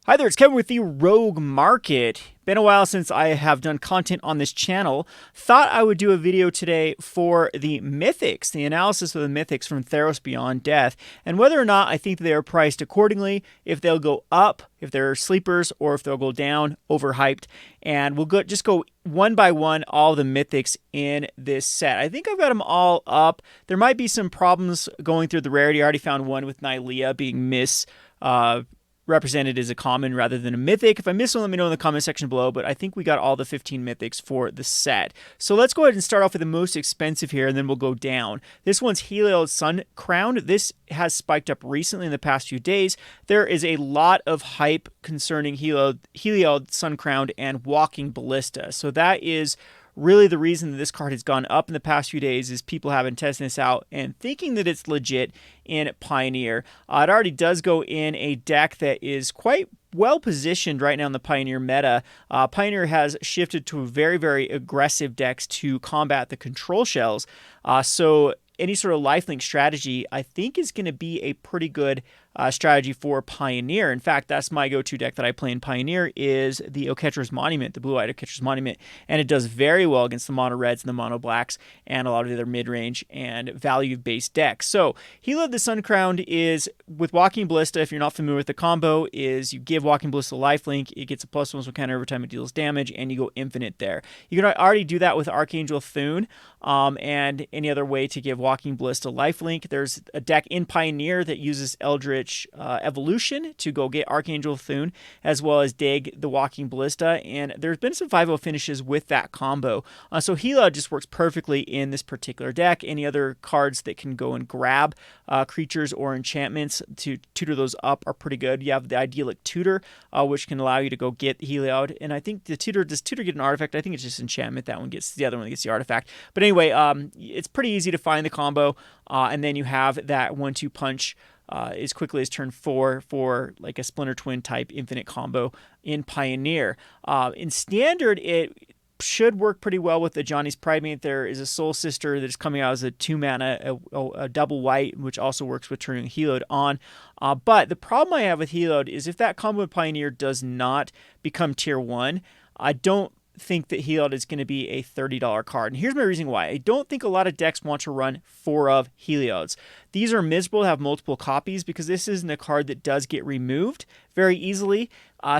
Hi there, it's Kevin with the Rogue Market. Been a while since I have done content on this channel. Thought I would do a video today for the Mythics, the analysis of the Mythics from Theros Beyond Death, and whether or not I think they are priced accordingly, if they'll go up, if they're sleepers, or if they'll go down, overhyped. And we'll just go one by one all the Mythics in this set. I think I've got them all up. There might be some problems going through the rarity. I already found one with Leah being represented as a common rather than a mythic. If I miss one, let me know in the comment section below, but I think we got all the 15 mythics for the set. So let's go ahead and start off with the most expensive here, and then we'll go down. This one's Helios Sun Crown. This has spiked up recently in the past few days. There is a lot of hype concerning Helios Sun Crown and Walking Ballista. So that is really the reason that this card has gone up in the past few days, is people have been testing this out and thinking that it's legit in Pioneer. It already does go in a deck that is quite well positioned right now in the Pioneer meta. Pioneer has shifted to very, very aggressive decks to combat the control shells. So any sort of lifelink strategy, I think, is going to be a pretty good strategy for Pioneer. In fact, that's my go-to deck that I play in Pioneer, is the Oketra's Monument, the blue-eyed Oketra's Monument, and it does very well against the mono reds and the mono blacks and a lot of the other mid-range and value-based decks. So Helios the Sun Crown is with Walking Ballista. If you're not familiar with the combo, is you give Walking Ballista lifelink, it gets a +1 counter every time it deals damage, and you go infinite there. You can already do that with Archangel Thune, and any other way to give Walking Ballista lifelink. There's a deck in Pioneer that uses Eldritch Evolution to go get Archangel Thune, as well as dig the Walking Ballista, and there's been some 5-0 finishes with that combo. So Helios just works perfectly in this particular deck. Any other cards that can go and grab creatures or enchantments to tutor those up are pretty good. You have the Idyllic Tutor, which can allow you to go get Helios, and I think the tutor, does tutor get an artifact? I think it's just enchantment. That one gets, the other one gets the artifact. But anyway, it's pretty easy to find the combo, and then you have that 1-2 punch as quickly as turn 4 for like a Splinter Twin type infinite combo in Pioneer. In Standard, it should work pretty well with the Johnny's Pridemate. There is a Soul Sister that is coming out as a 2-mana, a double white, which also works with turning Helios on. But the problem I have with Helios is if that combo in Pioneer does not become tier 1, I don't think that Helios is going to be a $30 card. And here's my reason why. I don't think a lot of decks want to run 4 of Helios. These are miserable to have multiple copies because this isn't a card that does get removed very easily.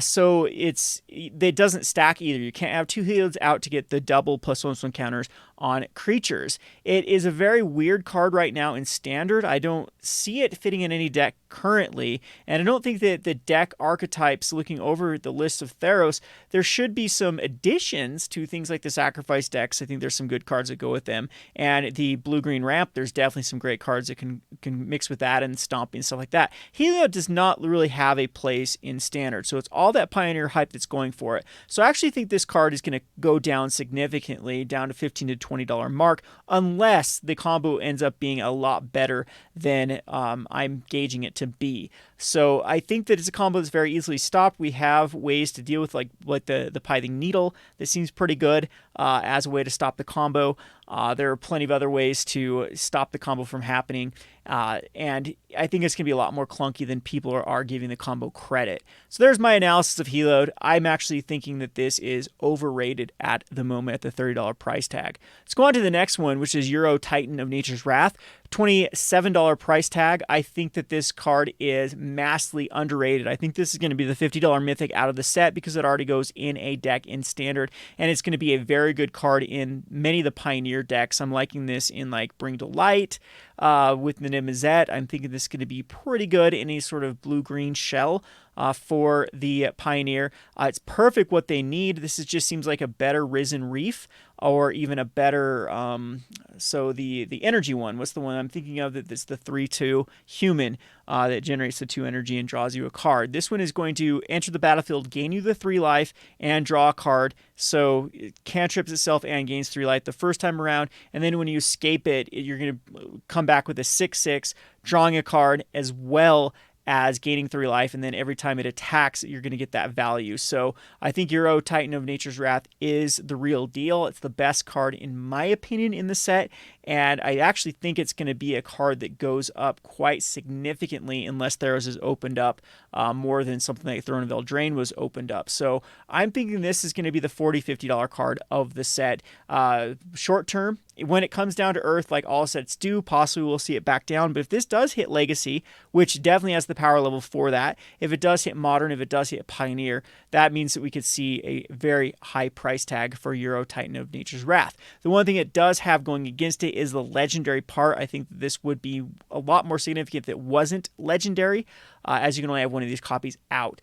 So it doesn't stack either. You can't have 2 Helios out to get the double +1/+1 counters on creatures. It is a very weird card right now in Standard. I don't see it fitting in any deck currently, and I don't think that the deck archetypes, looking over the list of Theros, there should be some additions to things like the Sacrifice decks. I think there's some good cards that go with them, and the blue-green ramp, there's definitely some great cards that can mix with that, and stomping and stuff like that. Helios does not really have a place in Standard, so it's all that Pioneer hype that's going for it. So I actually think this card is going to go down significantly, down to $15 to $20 mark, unless the combo ends up being a lot better than I'm gauging it to be. So I think that it's a combo that's very easily stopped. We have ways to deal with like the Pithing Needle that seems pretty good as a way to stop the combo. There are plenty of other ways to stop the combo from happening, and I think it's going to be a lot more clunky than people are giving the combo credit. So there's my analysis of Helios. I'm actually thinking that this is overrated at the moment at the $30 price tag. Let's go on to the next one, which is Euro Titan of Nature's Wrath. $27 price tag. I think that this card is massively underrated. I think this is going to be the $50 Mythic out of the set because it already goes in a deck in Standard, and it's going to be a very good card in many of the Pioneer decks. I'm liking this in like Bring to Light with the Nimizet. I'm thinking this is going to be pretty good in a sort of blue-green shell for the Pioneer. It's perfect what they need. This just seems like a better Risen Reef, or even a better, so the energy one. What's the one I'm thinking of? That's the 3/2 human that generates the 2 energy and draws you a card. This one is going to enter the battlefield, gain you the 3 life, and draw a card. So it cantrips itself and gains 3 life the first time around, and then when you escape it, you're going to come back with a 6/6, drawing a card as well as gaining 3 life, and then every time it attacks, you're going to get that value. So I think Euro Titan of Nature's Wrath is the real deal. It's the best card, in my opinion, in the set, and I actually think it's going to be a card that goes up quite significantly unless Theros is opened up more than something like Throne of Eldraine was opened up. So I'm thinking this is going to be the $40-$50 card of the set. Short term, when it comes down to Earth, like all sets do, possibly we'll see it back down. But if this does hit Legacy, which definitely has the power level for that, if it does hit Modern, if it does hit Pioneer, that means that we could see a very high price tag for Euro Titan of Nature's Wrath. The one thing it does have going against it is the legendary part. I think that this would be a lot more significant if it wasn't legendary, as you can only have one of these copies out.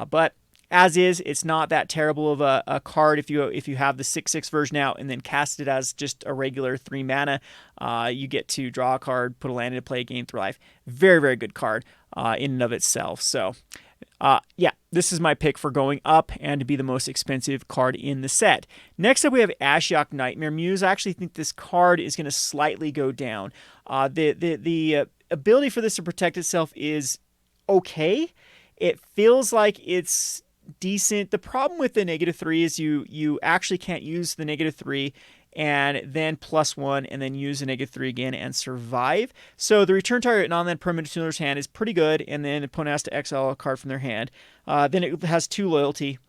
But as is, it's not that terrible of a card if you have the 6/6 version out and then cast it as just a regular 3 mana. You get to draw a card, put a land into play, gain 3 life. Very, very good card in and of itself. So, yeah, this is my pick for going up and to be the most expensive card in the set. Next up, we have Ashiok Nightmare Muse. I actually think this card is going to slightly go down. The ability for this to protect itself is okay. It feels like it's decent. The problem with the -3 is you actually can't use the -3 and then +1 and then use a -3 again and survive. So the return target non-land permanent to another's hand is pretty good, and then the opponent has to exile a card from their hand. Then it has 2 loyalty.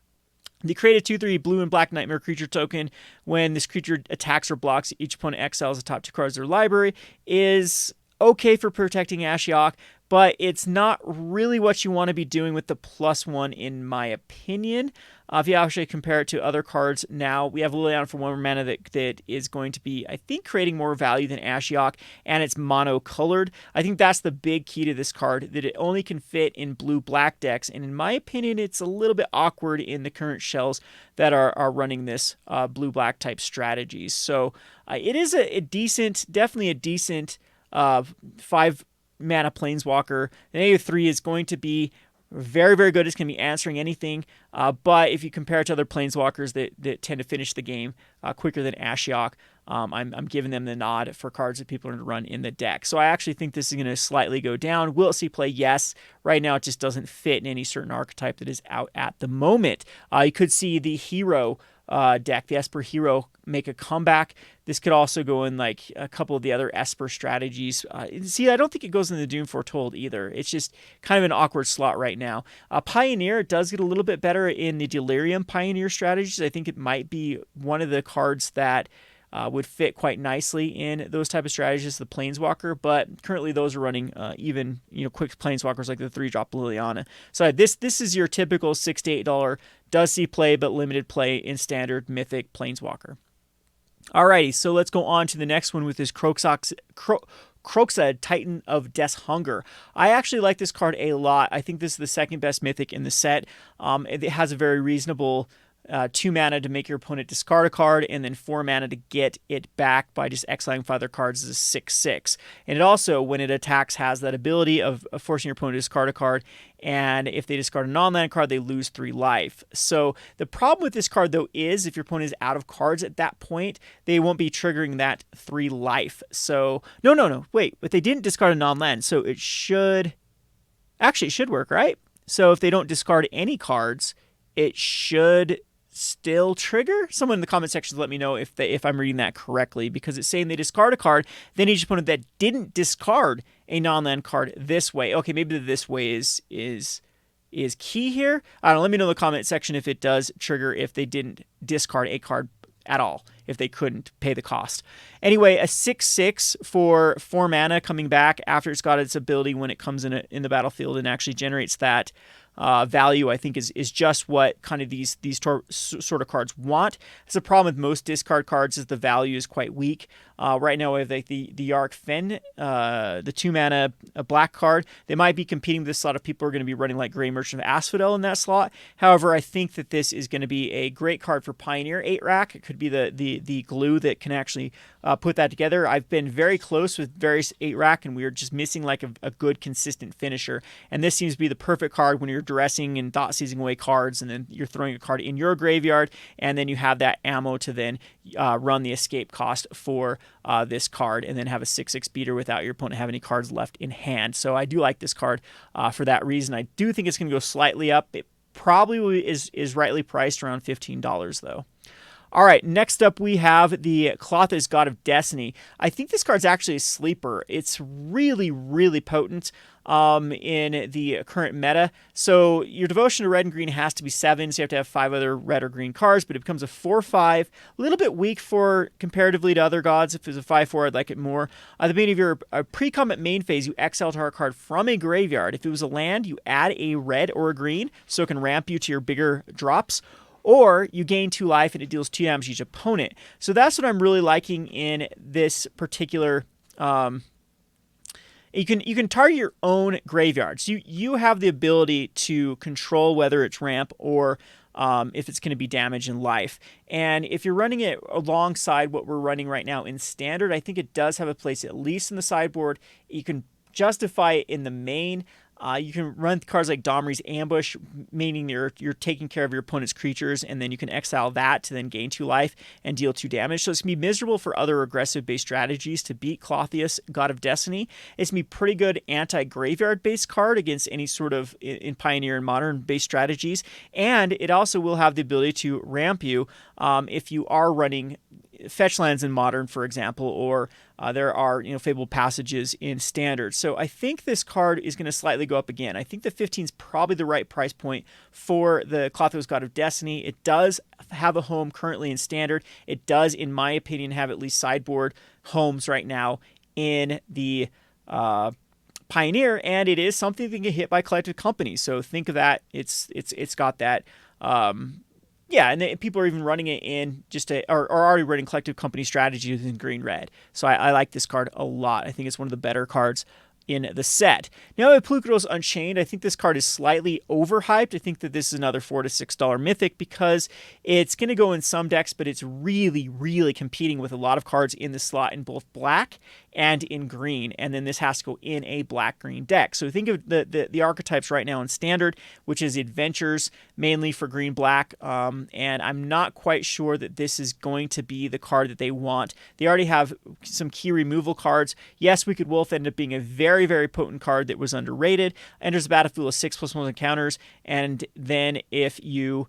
The create a 2/3 blue and black nightmare creature token. When this creature attacks or blocks, each opponent exiles the top 2 cards of their library. Is okay for protecting Ashiok, but it's not really what you want to be doing with the +1 in my opinion. If you actually compare it to other cards now, we have Liliana for 1 mana that is going to be, I think, creating more value than Ashiok, and it's mono-colored. I think that's the big key to this card, that it only can fit in blue-black decks, and in my opinion, it's a little bit awkward in the current shells that are running this blue-black type strategies. So it is definitely a decent 5 mana planeswalker. The -3 is going to be very, very good. It's going to be answering anything. But if you compare it to other planeswalkers that tend to finish the game quicker than Ashiok, I'm giving them the nod for cards that people are going to run in the deck. So I actually think this is going to slightly go down. Will it see play? Yes. Right now it just doesn't fit in any certain archetype that is out at the moment. You could see the hero deck, the Esper Hero, make a comeback. This could also go in like a couple of the other Esper strategies. See, I don't think it goes in the Doom Foretold either. It's just kind of an awkward slot right now. Pioneer does get a little bit better in the Delirium Pioneer strategies. I think it might be one of the cards that would fit quite nicely in those type of strategies, the Planeswalker, but currently those are running even quick Planeswalkers like the 3-drop Liliana. So this is your typical $6 to $8 does see play but limited play in standard Mythic Planeswalker. Alrighty, so let's go on to the next one with this Croaks, Titan of Death's Hunger. I actually like this card a lot. I think this is the second best Mythic in the set. It has a very reasonable 2 mana to make your opponent discard a card, and then 4 mana to get it back by just exiling 5 other cards as a 6/6. And it also, when it attacks, has that ability of forcing your opponent to discard a card, and if they discard a non-land card, they lose 3 life. So the problem with this card, though, is if your opponent is out of cards at that point, they won't be triggering that 3 life. So, no, wait, but they didn't discard a non-land, so it should work, right? So if they don't discard any cards, it should still trigger. Someone in the comment section let me know if I'm reading that correctly, because it's saying they discard a card, then each opponent that didn't discard a non-land card this way. Okay, maybe the this way is key here. I don't know. Let me know in the comment section if it does trigger if they didn't discard a card at all, if they couldn't pay the cost. Anyway, a 6/6 for 4 mana coming back after it's got its ability when it comes in the battlefield and actually generates that value, I think is just what kind of these sort of cards want. It's a problem with most discard cards is the value is quite weak. Right now we have like the Yark Fen, the 2 mana black card. They might be competing with this slot of people who are going to be running like Grey Merchant of Asphodel in that slot. However, I think that this is going to be a great card for Pioneer 8-rack. It could be the glue that can actually put that together. I've been very close with various 8-rack, and we are just missing like a good consistent finisher. And this seems to be the perfect card when you're dressing and thought seizing away cards, and then you're throwing a card in your graveyard, and then you have that ammo to then run the escape cost for this card, and then have a 6/6 beater without your opponent having any cards left in hand. So I do like this card for that reason. I do think it's going to go slightly up. It probably is rightly priced around $15 though. All right, next up we have the Clothes God of Destiny. I think this card's actually a sleeper. It's really, really potent in the current meta. So your devotion to red and green has to be 7, so you have to have 5 other red or green cards, but it becomes a 4/5. A little bit weak for comparatively to other gods. If it was a 5/4, I'd like it more. At the beginning of your pre-combat main phase, you exile target card from a graveyard. If it was a land, you add a red or a green, so it can ramp you to your bigger drops. Or you gain 2 life and it deals 2 damage to each opponent. So that's what I'm really liking in this particular. You can target your own graveyard. So you have the ability to control whether it's ramp or if it's going to be damage in life. And if you're running it alongside what we're running right now in standard, I think it does have a place at least in the sideboard. You can justify it in the main. You can run cards like Domri's Ambush, meaning you're taking care of your opponent's creatures, and then you can exile that to then gain 2 life and deal 2 damage. So it's going to be miserable for other aggressive-based strategies to beat Clothes, God of Destiny. It's going to be pretty good anti-graveyard-based card against any sort of in Pioneer and Modern-based strategies. And it also will have the ability to ramp you if you are running fetch lands in Modern, for example, or there are Fabled Passages in Standard. So I think this card is going to slightly go up again. I think the 15 is probably the right price point for the Clothes God of Destiny. It does have a home currently in Standard. It does, in my opinion, have at least sideboard homes right now in the Pioneer, and it is something that can get hit by collected companies. So think of that. It's got that. Yeah, and people are even running it in are already running collective company strategies in green-red. So I like this card a lot. I think it's one of the better cards in the set. Now with Plukeros Unchained, I think this card is slightly overhyped. I think that this is another $4 to $6 Mythic because it's going to go in some decks, but it's really, really competing with a lot of cards in the slot in both black and in green, and then this has to go in a black-green deck. So think of the archetypes right now in Standard, which is Adventures, mainly for green-black, and I'm not quite sure that this is going to be the card that they want. They already have some key removal cards. Yes, Wicked Wolf ended up being a very, very potent card that was underrated. Enters the battlefield with 6/+1 encounters, and then if you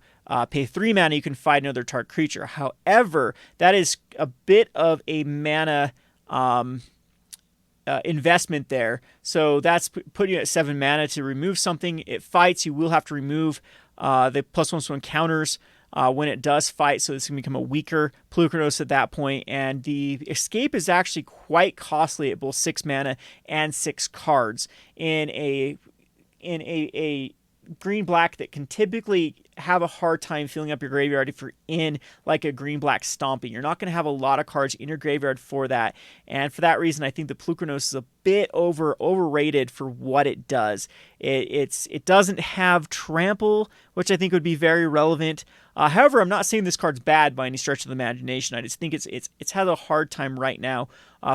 pay 3 mana, you can fight another target creature. However, that is a bit of a mana investment there. So that's putting you at 7 mana to remove something. It fights. You will have to remove the +1 to encounters when it does fight. So it's going to become a weaker Plukeros at that point. And the escape is actually quite costly at both 6 mana and 6 cards in a green-black that can typically have a hard time filling up your graveyard if you're in like a green-black stomping. You're not going to have a lot of cards in your graveyard for that. And for that reason, I think the Plukeros is a bit overrated for what it does. It doesn't have trample, which I think would be very relevant. However, I'm not saying this card's bad by any stretch of the imagination. I just think it's had a hard time right now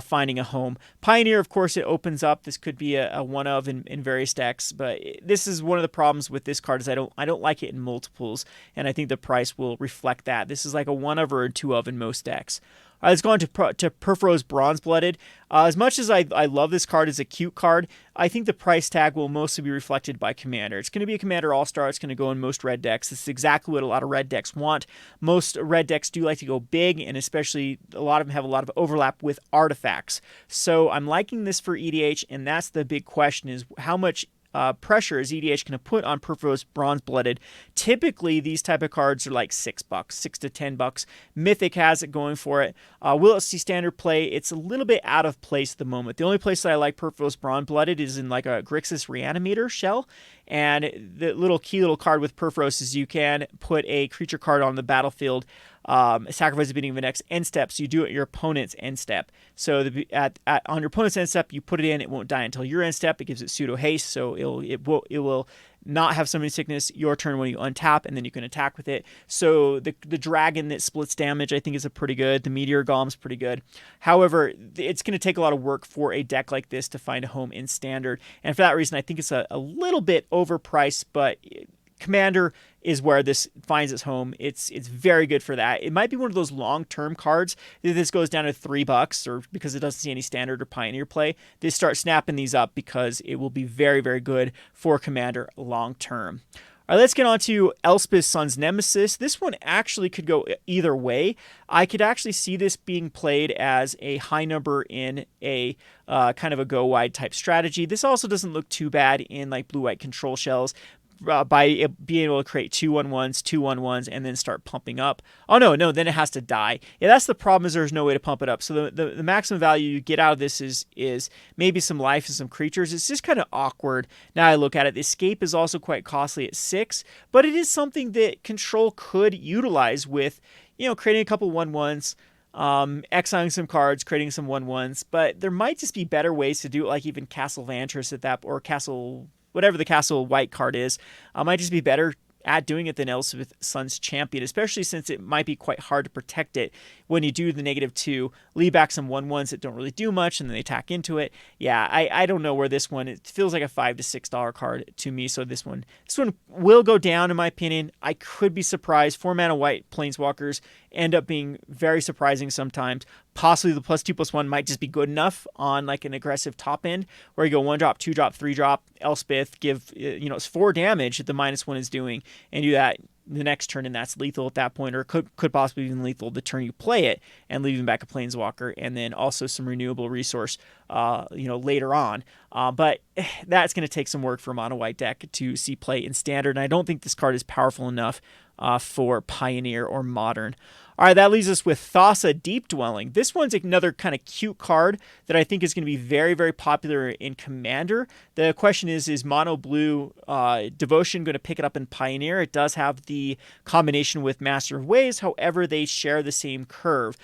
finding a home. Pioneer, of course, it opens up. This could be a one of in various decks, but this is one of the problems with this card is I don't like it in multiples, and I think the price will reflect that. This is like a one of or a two of in most decks. Let's go on to Purphoros Bronze-Blooded. As much as I love this card as a cute card, I think the price tag will mostly be reflected by Commander. It's going to be a Commander All-Star. It's going to go in most red decks. This is exactly what a lot of red decks want. Most red decks do like to go big, and especially a lot of them have a lot of overlap with artifacts. So I'm liking this for EDH, and that's the big question is how much pressure is EDH going to put on Purphoros Bronze-Blooded. Typically, these type of cards are like $6, $6 to $10. Mythic has it going for it. Will it see standard play? It's a little bit out of place at the moment. The only place that I like Purphoros Bronze-Blooded is in like a Grixis Reanimator shell. And the key little card with Purphoros is you can put a creature card on the battlefield, sacrifice the beginning of the next end step, so you do it at your opponent's end step. So on your opponent's end step, you put it in, it won't die until your end step. It gives it pseudo haste, so it will not have summoning sickness your turn when you untap, and then you can attack with it. So the dragon that splits damage, I think, is pretty good. The meteor golem's pretty good. However, it's going to take a lot of work for a deck like this to find a home in standard, and for that reason, I think it's a little bit overpriced, but Commander is where this finds its home. It's very good for that. It might be one of those long-term cards. If this goes down to $3 or because it doesn't see any standard or Pioneer play, they start snapping these up because it will be very, very good for Commander long-term. All right, let's get on to Elspeth's Son's Nemesis. This one actually could go either way. I could actually see this being played as a high number in a kind of a go wide type strategy. This also doesn't look too bad in like blue-white control shells. By being able to create 2/1/1s, 2/1/1s, and then start pumping up. Oh, no, then it has to die. Yeah, that's the problem, is there's no way to pump it up. So the maximum value you get out of this is maybe some life and some creatures. It's just kind of awkward. Now I look at it. The escape is also quite costly at 6, but it is something that control could utilize with, creating a couple 1/1s, exiling some cards, creating some 1/1s, but there might just be better ways to do it, like even Castle Vantress at that, or Castle, whatever the Castle white card is, might just be better at doing it than Elspeth's Son's Champion, especially since it might be quite hard to protect it when you do the -2, leave back some 1/1s that don't really do much, and then they attack into it. Yeah, I don't know where this one, it feels like a $5 to $6 card to me, so this one will go down in my opinion. I could be surprised. 4-mana white Planeswalkers end up being very surprising sometimes. Possibly the +2/+1 might just be good enough on like an aggressive top end, where you go 1-drop, 2-drop, 3-drop, Elspeth, give, it's 4 damage that the -1 is doing, and do that the next turn, and that's lethal at that point, or could possibly be lethal the turn you play it, and leaving back a Planeswalker, and then also some renewable resource, later on. But that's going to take some work for a mono white deck to see play in Standard, and I don't think this card is powerful enough for Pioneer or Modern. All right, that leaves us with Thassa Deep Dwelling. This one's another kind of cute card that I think is going to be very, very popular in Commander. The question is mono blue Devotion going to pick it up in Pioneer? It does have the combination with Master of Waves, however, they share the same curve.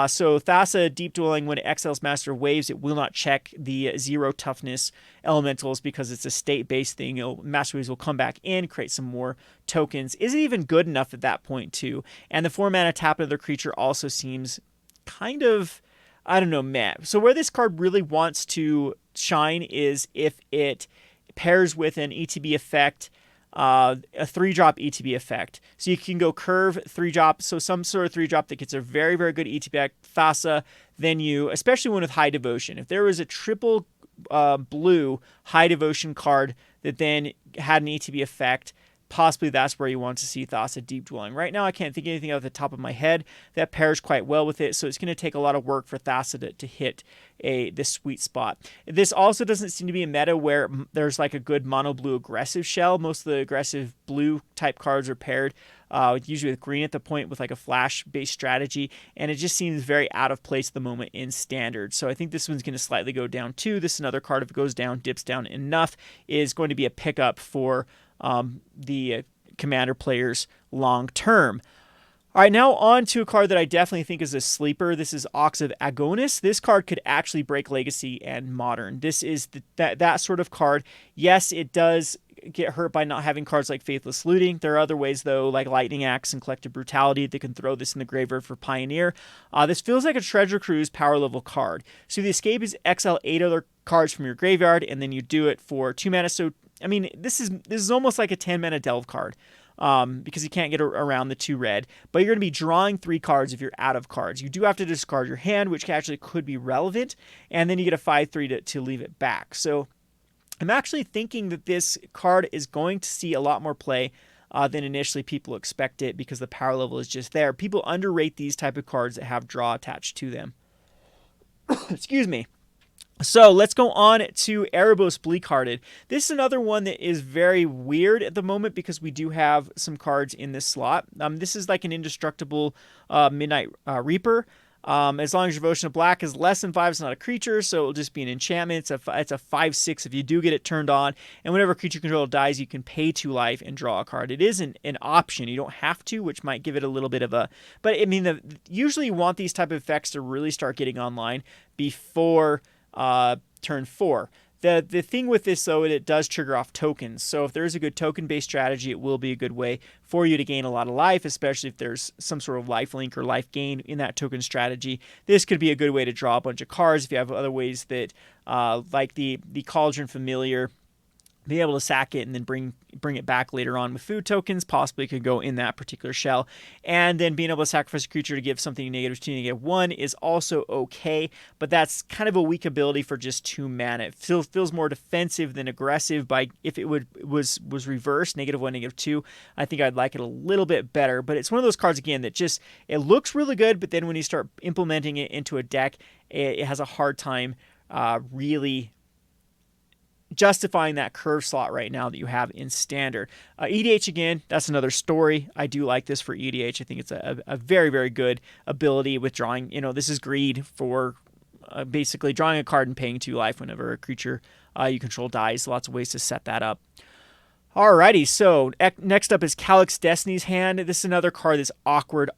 So Thassa Deep Dwelling, when it exiles Master of Waves, it will not check the 0 toughness elementals because it's a state-based thing. Master of Waves will come back in, create some more tokens. Is it even good enough at that point too? And the 4-mana tap another creature also seems kind of, I don't know, meh. So where this card really wants to shine is if it pairs with an ETB effect, a 3-drop ETB effect. So you can go curve 3-drop, so some sort of 3-drop that gets a very, very good ETB effect, Thassa, then you, especially one with high devotion. If there was a triple blue high devotion card that then had an ETB effect, possibly that's where you want to see Thassa Deep Dwelling. Right now, I can't think of anything off the top of my head that pairs quite well with it, so it's going to take a lot of work for Thassa to hit this sweet spot. This also doesn't seem to be a meta where there's like a good mono blue aggressive shell. Most of the aggressive blue type cards are paired usually with green at the point with like a flash based strategy, and it just seems very out of place at the moment in Standard. So I think this one's going to slightly go down too. This is another card, if it goes down, dips down enough, is going to be a pickup for the Commander players long term. All right, now on to a card that I definitely think is a sleeper. This is Ox of Agonis. This card could actually break Legacy and Modern. This is that sort of card. Yes, it does get hurt by not having cards like Faithless Looting. There are other ways, though, like Lightning Axe and Collective Brutality, that can throw this in the graveyard for Pioneer. This feels like a Treasure Cruise power level card. So the escape is exile 8 other cards from your graveyard, and then you do it for 2 mana. So, I mean, this is almost like a 10 mana Delve card. Because you can't get around the 2 red, but you're going to be drawing 3 cards if you're out of cards. You do have to discard your hand, which actually could be relevant, and then you get a 5/3 to leave it back. So I'm actually thinking that this card is going to see a lot more play than initially people expect it, because the power level is just there. People underrate these type of cards that have draw attached to them. Excuse me. So let's go on to Erebos Bleakhearted. This is another one that is very weird at the moment because we do have some cards in this slot. This is like an indestructible Midnight Reaper. As long as your Devotion of Black is less than 5, it's not a creature, so it'll just be an enchantment. It's a 5/6 if you do get it turned on, and whenever creature control dies, you can pay 2 life and draw a card. It is an option. You don't have to, which might give it a little bit of a... But, I mean, usually you want these type of effects to really start getting online before turn 4. The thing with this, though, it does trigger off tokens. So if there is a good token-based strategy, it will be a good way for you to gain a lot of life, especially if there's some sort of life link or life gain in that token strategy. This could be a good way to draw a bunch of cards if you have other ways that, like the Cauldron Familiar, be able to sack it and then bring it back later on with food tokens, possibly could go in that particular shell. And then being able to sacrifice a creature to give something -2, -1 is also okay, but that's kind of a weak ability for just 2 mana. It feels more defensive than aggressive. If it was reversed, -1, -2, I think I'd like it a little bit better. But it's one of those cards again that just, it looks really good, but then when you start implementing it into a deck, it has a hard time really justifying that curve slot right now that you have in standard. EDH, again, that's another story. I do like this for EDH. I think it's a very, very good ability with drawing. This is greed for basically drawing a card and paying 2 life whenever a creature you control dies. Lots of ways to set that up. Alrighty, so next up is Calyx Destiny's Hand. This is another card that's awkward.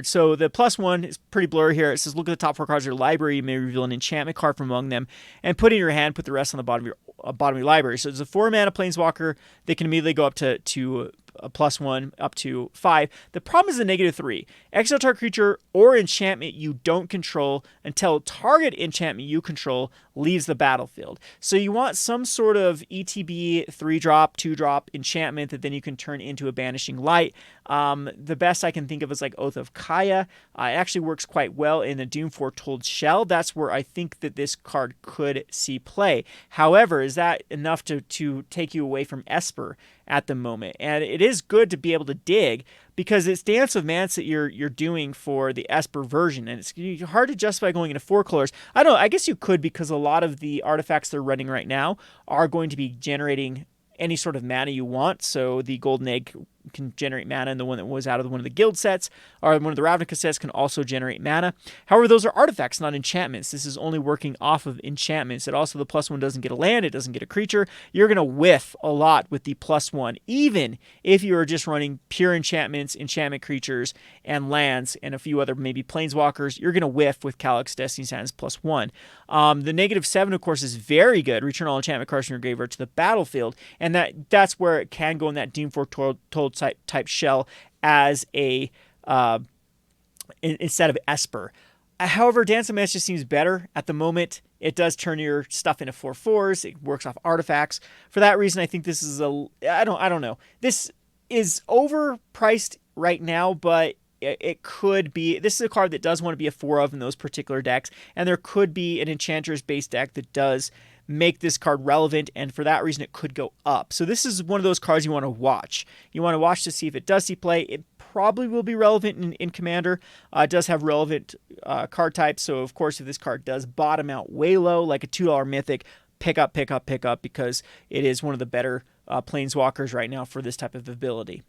So the +1 is pretty blurry here. It says, look at the top 4 cards of your library. You may reveal an enchantment card from among them and put it in your hand. Put the rest on the bottom of your library. So it's a 4 mana planeswalker. They can immediately go up to a +1 up to 5. The problem is the -3. Exile target creature or enchantment you don't control until target enchantment you control leaves the battlefield. So you want some sort of ETB 3-drop, 2-drop enchantment that then you can turn into a Banishing Light. The best I can think of is like Oath of Kaya. It actually works quite well in a Doom Foretold Shell. That's where I think that this card could see play. However, is that enough to take you away from Esper at the moment? And it is good to be able to dig, because it's Dance of Mance that you're doing for the Esper version, and it's hard to justify going into 4 colors. I guess you could, because a lot of the artifacts they're running right now are going to be generating any sort of mana you want. So the Golden Egg can generate mana, and the one that was out of one of the guild sets or one of the Ravnica sets can also generate mana. However, those are artifacts, not enchantments. This is only working off of enchantments. It also, the +1 doesn't get a land, it doesn't get a creature. You're going to whiff a lot with the +1, even if you are just running pure enchantments, enchantment creatures, and lands, and a few other maybe planeswalkers. You're going to whiff with Calyx Destiny's Hand's +1. The -7, of course, is very good. Return all enchantment cards from your graveyard to the battlefield, and that's where it can go in that Doom Foretold type shell as a instead of Esper. However, Dance of Mance just seems better at the moment. It does turn your stuff into 4/4s. It works off artifacts. For that reason, I think this is I don't know. This is overpriced right now, but it could be. This is a card that does want to be a 4 of in those particular decks, and there could be an Enchantress-based deck that does make this card relevant, and for that reason it could go up. So this is one of those cards you want to watch. You want to watch to see if it does see play. It probably will be relevant in Commander. It does have relevant card types, so of course if this card does bottom out way low, like a $2 Mythic, pick up, because it is one of the better planeswalkers right now for this type of ability.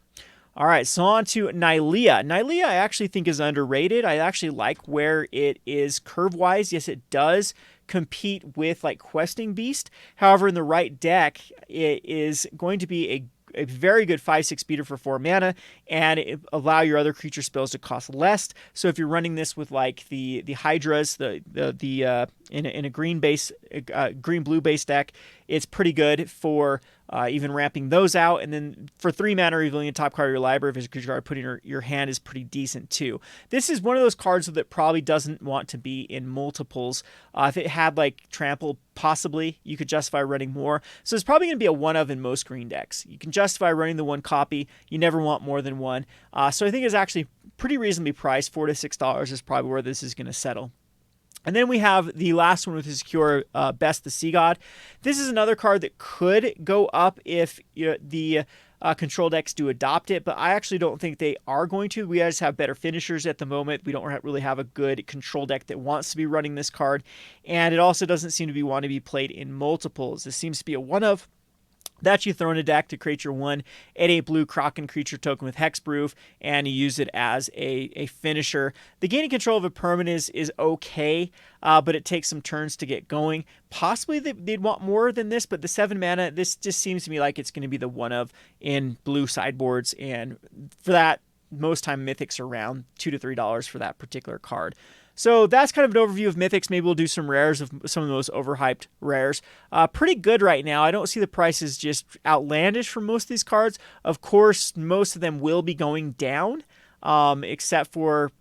All right, so on to Nylea. Nylea I actually think is underrated. I actually like where it is curve-wise. Yes, it does compete with like Questing Beast. However, in the right deck, it is going to be a very good 5/6 beater for 4 mana, and it allow your other creature spells to cost less. So if you're running this with like the Hydras, in a green blue base deck, it's pretty good for even ramping those out. And then for 3 mana, revealing a top card of your library if it's a creature card put in your hand is pretty decent too. This is one of those cards that probably doesn't want to be in multiples. If it had like Trample, possibly you could justify running more. So it's probably going to be a 1 of in most green decks. You can justify running the 1 copy. You never want more than 1. So I think it's actually pretty reasonably priced. $4 to $6 is probably where this is going to settle. And then we have the last one with the secure Best the Sea God. This is another card that could go up if the control decks do adopt it, but I actually don't think they are going to. We just have better finishers at the moment. We don't really have a good control deck that wants to be running this card, and it also doesn't seem to want to be played in multiples. This seems to be a 1 of that you throw in a deck to create your 1 8/8 blue Kraken creature token with Hexproof, and you use it as a finisher. The gaining control of a permanent is okay, but it takes some turns to get going. Possibly they'd want more than this, but the 7 mana, this just seems to me like it's going to be the 1 of in blue sideboards, and for that, most time Mythics are around $2 to $3 for that particular card. So that's kind of an overview of Mythics. Maybe we'll do some rares of some of the most overhyped rares. Pretty good right now. I don't see the prices just outlandish for most of these cards. Of course, most of them will be going down, except for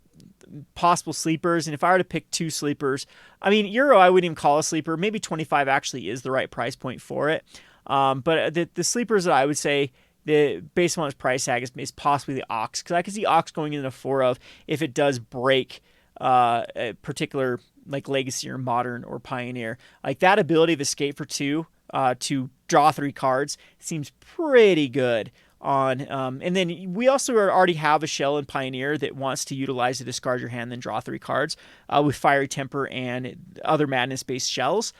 possible sleepers. And if I were to pick 2 sleepers, I mean, Euro I wouldn't even call a sleeper. Maybe 25 actually is the right price point for it. But the sleepers that I would say, based on its price tag, is possibly the Ox, because I can see Ox going into 4 of if it does break a particular like Legacy or Modern or Pioneer. Like that ability of Escape for 2 to draw 3 cards seems pretty good on. And then we also already have a shell in Pioneer that wants to utilize to discard your hand, then draw 3 cards with Fiery Temper and other Madness-based shells.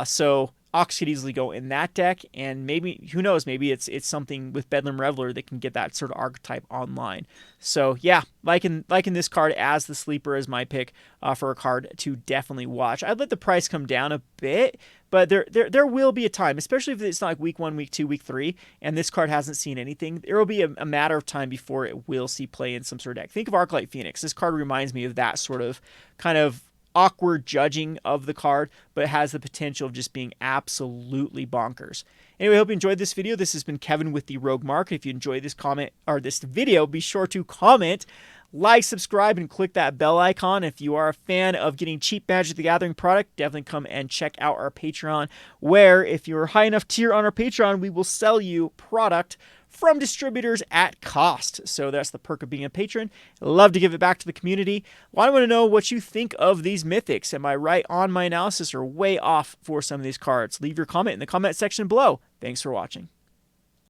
So Ox could easily go in that deck, and maybe, who knows, maybe it's something with Bedlam Reveler that can get that sort of archetype online. So yeah, liking this card as the sleeper as my pick for a card to definitely watch. I'd let the price come down a bit, but there will be a time, especially if it's not like week 1, week 2, week 3, and this card hasn't seen anything. There will be a matter of time before it will see play in some sort of deck. Think of Arclight Phoenix. This card reminds me of that sort of kind of awkward judging of the card, but it has the potential of just being absolutely bonkers. Anyway, I hope you enjoyed this video. This has been Kevin with the Rogue Market. If you enjoyed this comment or this video, be sure to comment, like, subscribe, and click that bell icon. If you are a fan of getting cheap Magic the Gathering product, definitely come and check out our Patreon, where if you're a high enough tier on our Patreon, we will sell you product from distributors at cost. So that's the perk of being a patron. Love to give it back to the community. Well, I want to know what you think of these Mythics. Am I right on my analysis or way off for some of these cards? Leave your comment in the comment section below. Thanks for watching.